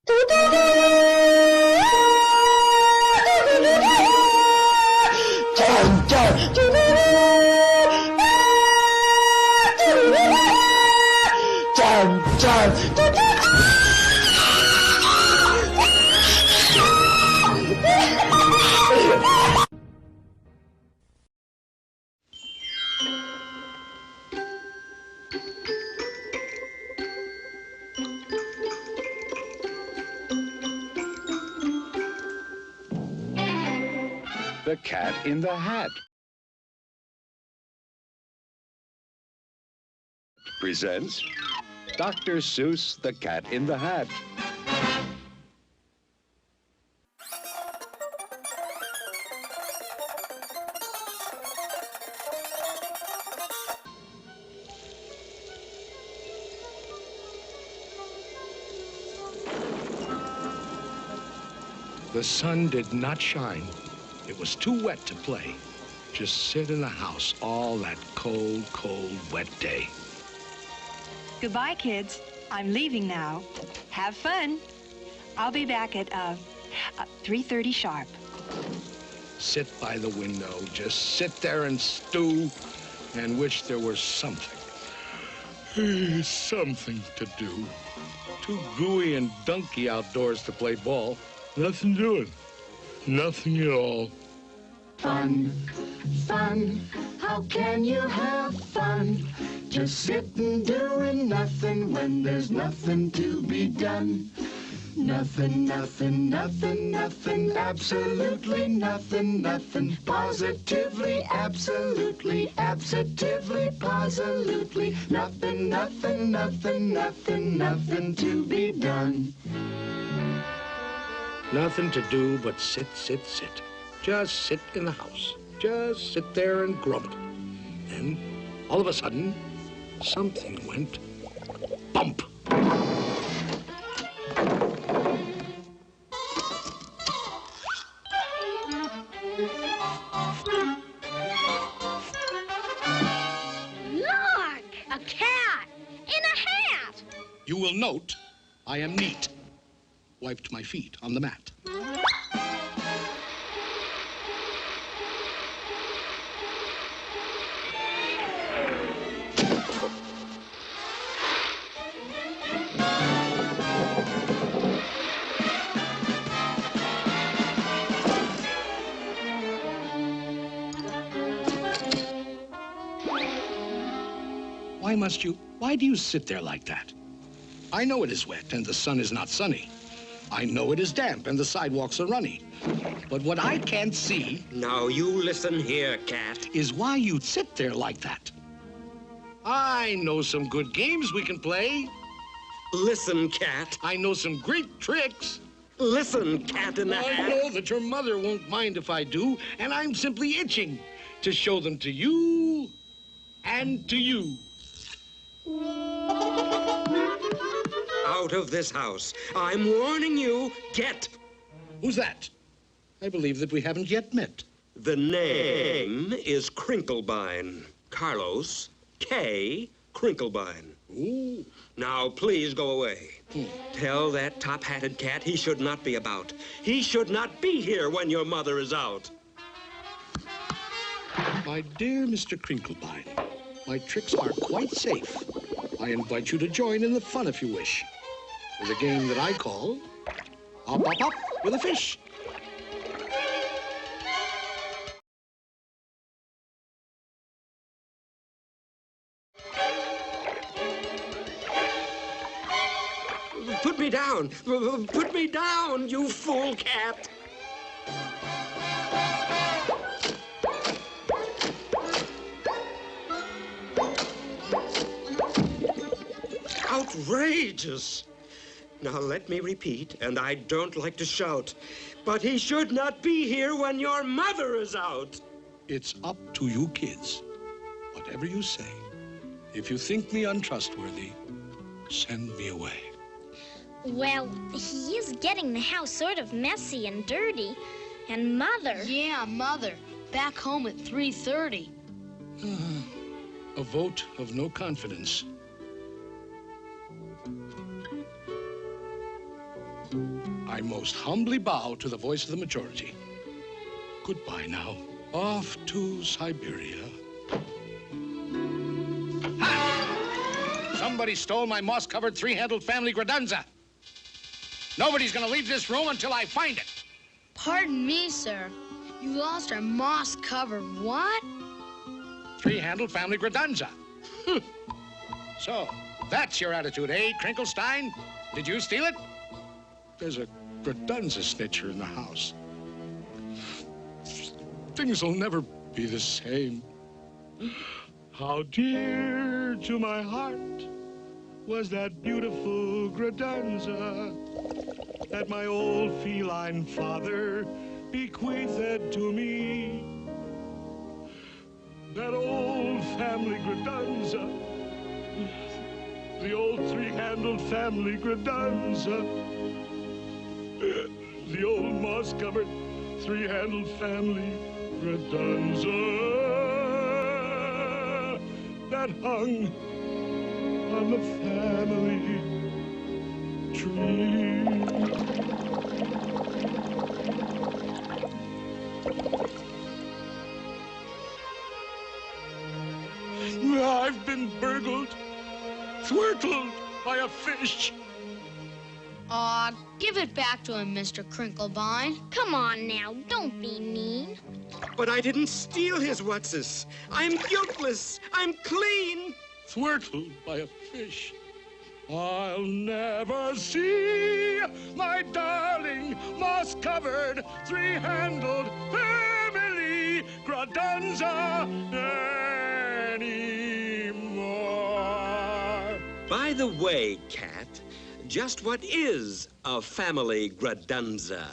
The Cat in the Hat presents Dr. Seuss, The Cat in the Hat. The sun did not shine. It was too wet to play. Just sit in the house all that cold, cold, wet day. Goodbye, kids. I'm leaving now. Have fun. I'll be back at 3:30 sharp. Sit by the window, just sit there and stew and wish there was something. Something to do. Too gooey and dunky outdoors to play ball. Nothing doing. Nothing at all. Fun, fun, how can you have fun? Just sitting doing nothing when there's nothing to be done. Nothing, nothing, nothing, nothing, absolutely nothing, nothing, positively, absolutely, absolutely, positively, nothing, nothing, nothing, nothing, nothing to be done. Nothing to do but sit, sit, sit. Just sit in the house. Just sit there and grumble. Then, all of a sudden, something went bump. Look! A cat! In a hat! You will note I am neat. Wiped my feet on the mat. Why do you sit there like that? I know it is wet and the sun is not sunny. I know it is damp and the sidewalks are runny. But what I can't see... Now you listen here, cat. ...is why you sit there like that. I know some good games we can play. Listen, cat. I know some great tricks. Listen, cat in the hat. I know that your mother won't mind if I do, and I'm simply itching to show them to you and to you. Out of this house. I'm warning you, get. Who's that? I believe that we haven't yet met. The name is Crinklebine. Carlos K. Crinklebine. Ooh. Now, please go away. Tell that top-hatted cat he should not be about. He should not be here when your mother is out. My dear Mr. Crinklebine, my tricks are quite safe. I invite you to join in the fun if you wish. With a game that I call Hop, Hop, Hop with a Fish. Put me down. Put me down, you fool cat. Outrageous. Now, let me repeat, and I don't like to shout, but he should not be here when your mother is out. It's up to you kids. Whatever you say. If you think me untrustworthy, send me away. Well, he is getting the house sort of messy and dirty. And Mother... Yeah, Mother. Back home at 3:30. A vote of no confidence. I most humbly bow to the voice of the majority. Goodbye now. Off to Siberia. Ha! Somebody stole my moss-covered three-handled family Gradunza. Nobody's gonna leave this room until I find it. Pardon me, sir. You lost our moss-covered what? Three-handled family Gradunza. So, that's your attitude, eh, Crinklestein? Did you steal it? There's a Gradunza snitcher in the house. Things will never be the same. How dear to my heart was that beautiful Gradunza that my old feline father bequeathed to me. That old family Gradunza, the old three-handled family Gradunza, the old moss-covered three-handled family Gradunza that hung on the family tree. I've been burgled, thwirtled by a fish. Aw, give it back to him, Mr. Crinklebine. Come on now, don't be mean. But I didn't steal his what's-this. I'm guiltless. I'm clean. Thwirtled by a fish. I'll never see my darling moss-covered three-handled family Gradunza anymore. By the way, Cat, just what is a family Gradunza?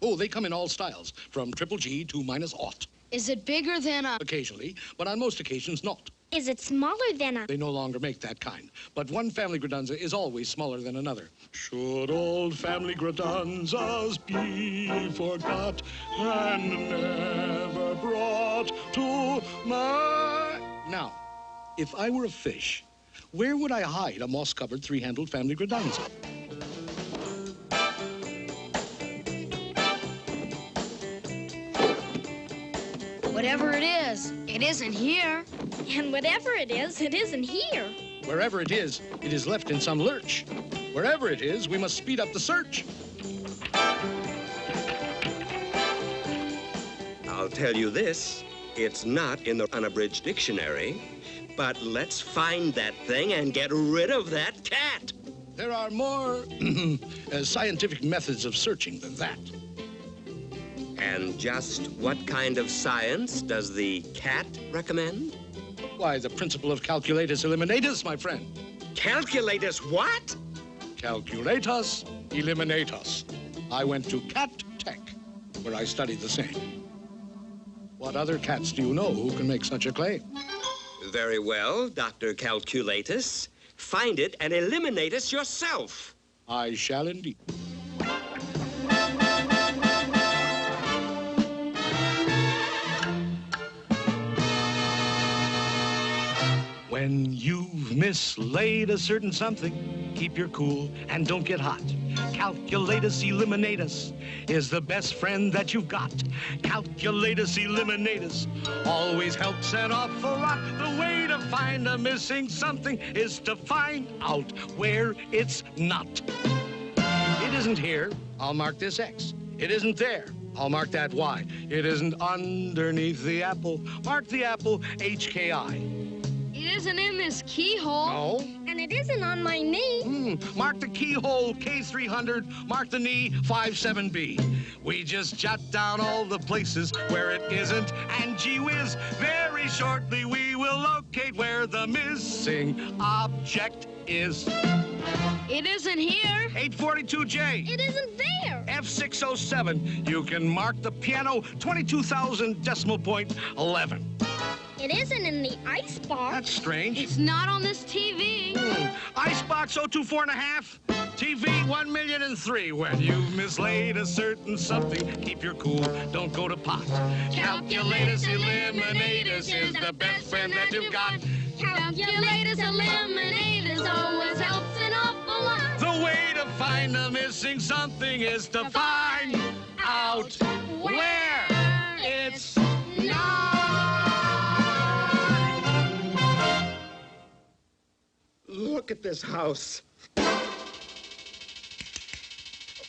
Oh, they come in all styles, from triple G to -0. Is it bigger than a... Occasionally, but on most occasions not. Is it smaller than a... They no longer make that kind. But one family Gradunza is always smaller than another. Should old family Gradunzas be forgot and never brought to my... Now, if I were a fish, where would I hide a moss-covered three-handled family Gradunza? Whatever it isn't here. And whatever it isn't here. Wherever it is left in some lurch. Wherever it is, we must speed up the search. I'll tell you this, it's not in the unabridged dictionary, but let's find that thing and get rid of that cat. There are more scientific methods of searching than that. And just what kind of science does the cat recommend? Why, the principle of calculatus eliminatus, my friend. Calculatus what? Calculatus eliminatus. I went to Cat Tech, where I studied the same. What other cats do you know who can make such a claim? Very well, Dr. Calculatus. Find it and eliminate us yourself. I shall indeed. When you've mislaid a certain something, keep your cool and don't get hot. Calculatus eliminatus is the best friend that you've got. Calculatus eliminatus always helps an awful lot. The way to find a missing something is to find out where it's not. It isn't here, I'll mark this X. It isn't there, I'll mark that Y. It isn't underneath the apple, mark the apple HKI. It isn't in this keyhole. No. And it isn't on my knee. Mark the keyhole K300, mark the knee 57B. We just jot down all the places where it isn't, and gee whiz, very shortly we will locate where the missing object is. It isn't here. 842J. It isn't there. F607. You can mark the piano 22,000 decimal point 11. It isn't in the icebox. That's strange. It's not on this TV. Icebox 024.5. TV 1,000,003. When you've mislaid a certain something, keep your cool, don't go to pot. Calculatus eliminatus is the best friend that you've got. Calculatus eliminatus always helps an awful lot. The way to find sign of missing something is to find out where it's not. Look at this house.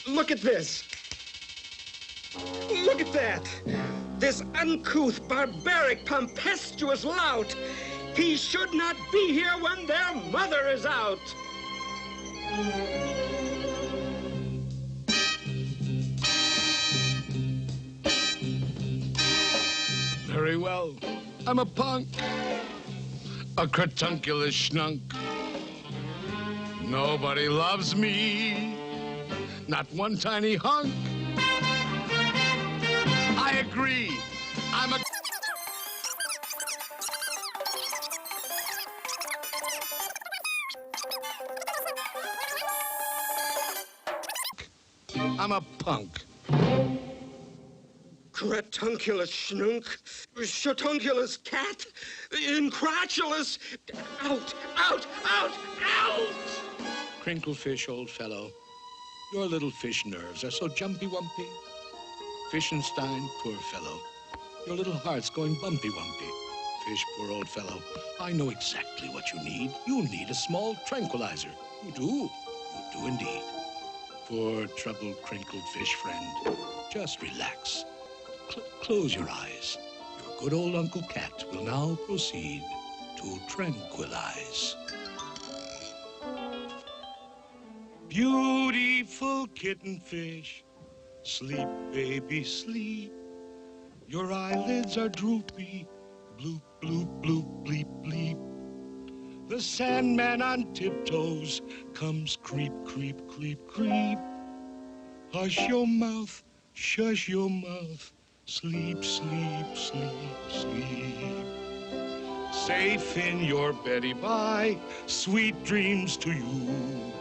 Look at this. Look at that. This uncouth, barbaric, tempestuous lout. He should not be here when their mother is out. Very well. I'm a punk. A cratunculous schnunk. Nobody loves me. Not one tiny hunk. I agree. I'm a... I'm a punk. Cratunculous schnunk, shatunculous cat, incratulous, out, out, out, out! Crinklefish, old fellow, your little fish nerves are so jumpy-wumpy. Fishenstein, poor fellow, your little heart's going bumpy-wumpy. Fish, poor old fellow, I know exactly what you need. You need a small tranquilizer. You do. You do indeed. Poor, troubled, crinkled fish friend, just relax. Close your eyes. Your good old Uncle Cat will now proceed to tranquilize. Beautiful kitten fish, sleep, baby, sleep. Your eyelids are droopy, bloop, bloop, bloop, bleep, bleep. The Sandman on tiptoes comes creep, creep, creep, creep. Hush your mouth, shush your mouth. Sleep, sleep, sleep, sleep. Safe in your beddy by, sweet dreams to you.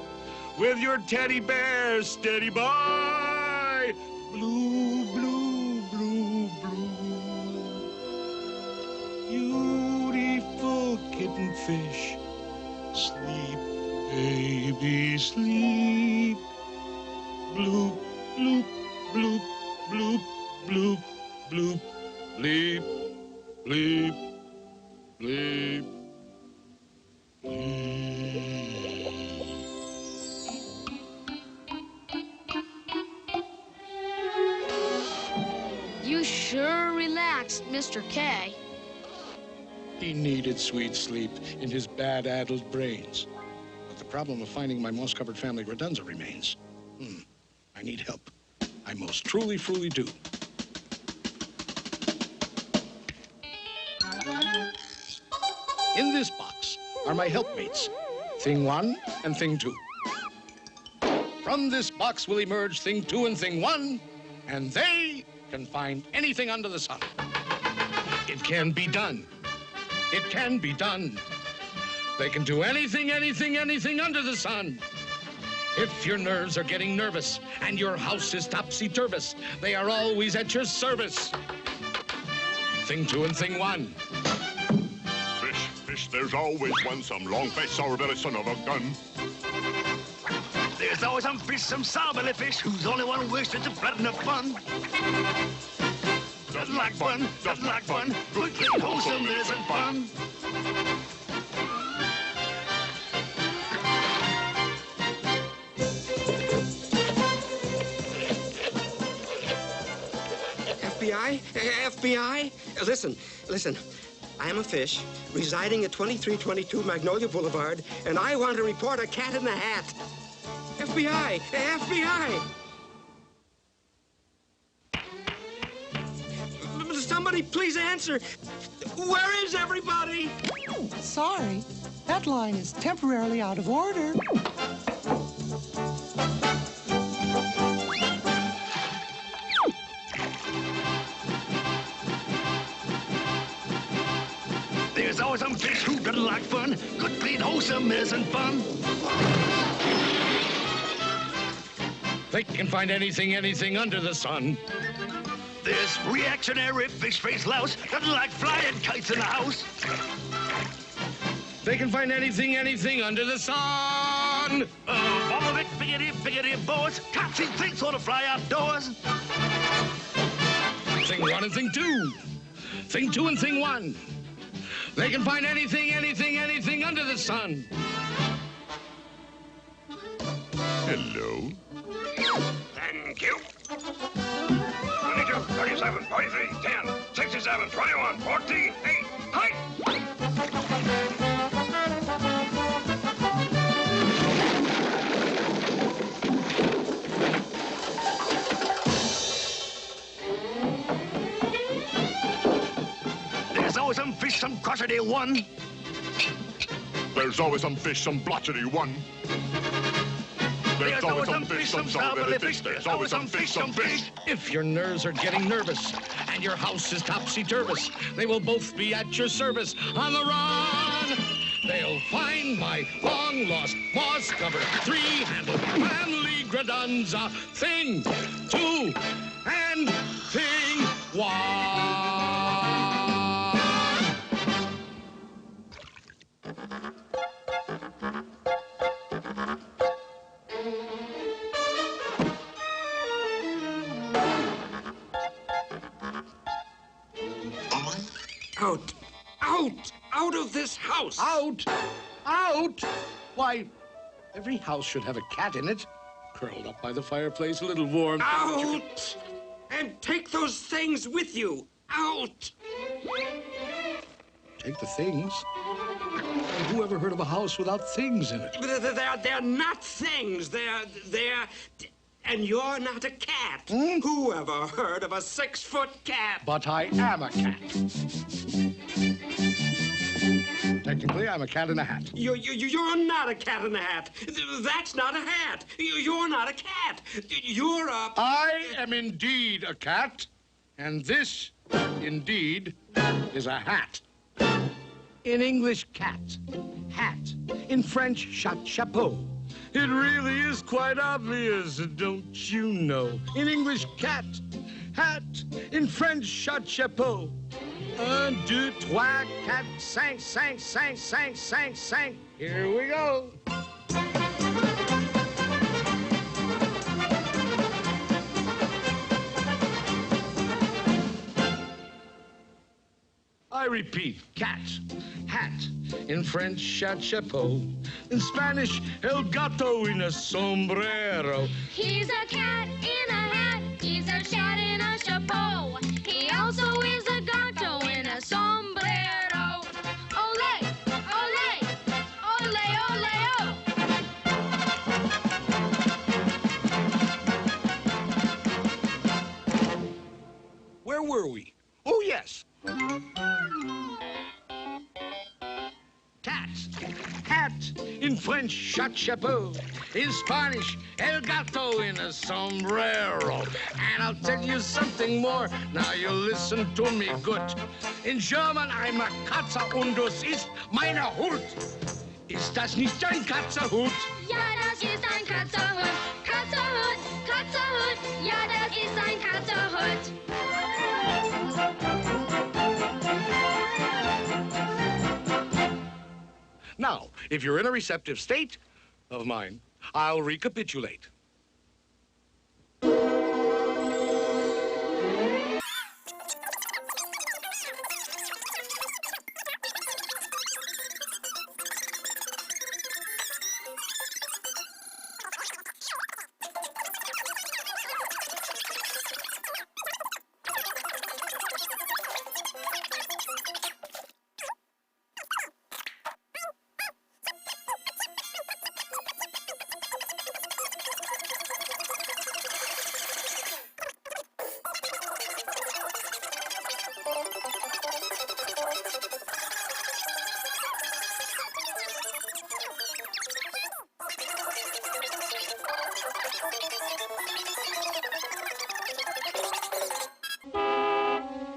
With your teddy bear steady by. Blue, blue, blue, blue. Beautiful kitten fish. Sleep, baby, sleep. Bloop, bloop, bloop, bloop, bloop. Bloop, bleep, bleep, bleep, You sure relaxed, Mr. K. He needed sweet sleep in his bad-addled brains. But the problem of finding my moss-covered family redunza remains. I need help. I most truly do. In this box are my helpmates, Thing 1 and Thing 2. From this box will emerge Thing 2 and Thing 1, and they can find anything under the sun. It can be done. It can be done. They can do anything, anything, anything under the sun. If your nerves are getting nervous and your house is topsy-turvous, they are always at your service. Thing 2 and Thing 1. Fish, there's always one, some long face, sour belly, son of a gun. There's always some fish, some sour-belly fish, who's the only one who wishes to blood enough fun. Doesn't like fun, doesn't like fun, good, clean, wholesome, innocent fun. FBI? FBI? Listen. I am a fish residing at 2322 Magnolia Boulevard, and I want to report a cat in the hat. FBI! FBI! Somebody please answer. Where is everybody? Sorry, that line is temporarily out of order. There's always some fish who doesn't like fun. Good, clean, wholesome, innocent fun. They can find anything, anything under the sun. This reactionary fish-faced louse doesn't like flying kites in the house. They can find anything, anything under the sun. All of it biggity, boys. Can't see things on the fly outdoors. Thing one and thing two. Thing two and thing one. They can find anything under the sun. Hello. Thank you. 22, 37, 43, 10, 67, 21, 14, 8, height! There's always some fish, some crotchety one. There's always some fish, some blotchety one. There's always some fish, some sour fish. There's always some fish, some fish. If your nerves are getting nervous and your house is topsy-turvous, they will both be at your service on the run. They'll find my long-lost moss-covered three-handled family gradunza thing two and thing one. Out! Out! Out of this house! Out! Out! Why, every house should have a cat in it. Curled up by the fireplace, a little warm. Out! And take those things with you! Out! Take the things? And who ever heard of a house without things in it? They're not things. They're... And you're not a cat. Who ever heard of a 6-foot cat? But I am a cat. Technically, I'm a cat in a hat. You're not a cat in a hat. That's not a hat. You're not a cat. You're a... I am indeed a cat, and this, indeed, is a hat. In English, cat. Hat. In French, chapeau. It really is quite obvious, don't you know? In English, cat. Hat. In French, chapeau. 1, 2, 3, 4, 5, 5, 5, 5, 5, 5. Here we go. I repeat, cat, hat. In French, chapeau. In Spanish, el gato en a sombrero. He's a cat in a hat. He's a cat in a chapeau. He also is a gato in a sombrero. Ole, ole, ole, ole, oh. Where were we? Oh, yes. Cat, hat, in French, chapeau. In Spanish, el gato in a sombrero. And I'll tell you something more. Now you listen to me good. In German, I'm a Katze und das ist meine Hut. Ist das nicht ein Katzerhut? Ja, das ist ein Katzerhut. Katzerhut, Katzerhut. Ja, das ist ein Katzerhut. Now, if you're in a receptive state of mind, I'll recapitulate.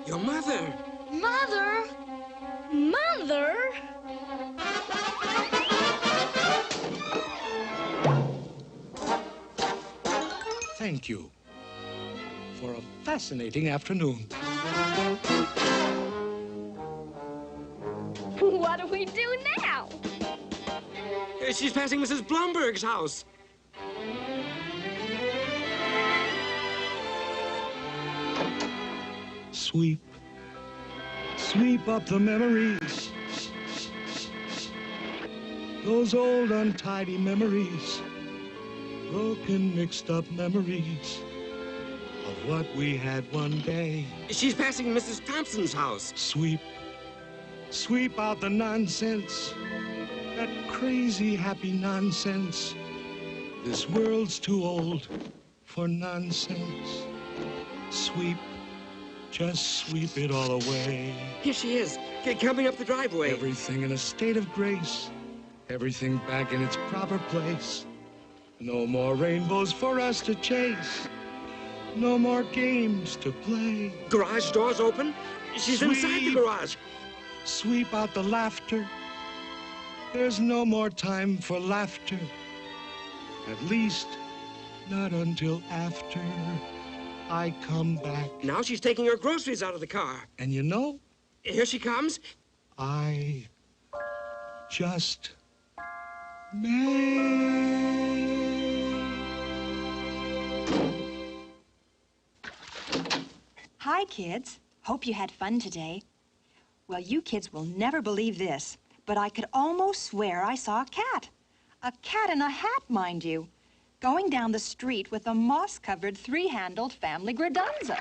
Your mother. Mother? Mother? Thank you for a fascinating afternoon. What do we do now? She's passing Mrs. Blumberg's house. Sweep, sweep up the memories. Those old untidy memories. Broken, mixed up memories of what we had one day. She's passing Mrs. Thompson's house. Sweep, sweep out the nonsense. That crazy, happy nonsense. This world's too old for nonsense. Sweep, just sweep it all away. Here she is, coming up the driveway. Everything in a state of grace. Everything back in its proper place. No more rainbows for us to chase. No more games to play. Garage door's open. She's inside the garage. Sweep out the laughter. There's no more time for laughter. At least, not until after I come back. Now she's taking her groceries out of the car. And you know? Here she comes. I just may. Hi, kids. Hope you had fun today. Well, you kids will never believe this, but I could almost swear I saw a cat. A cat in a hat, mind you, going down the street with a moss-covered, three-handled family gradunza.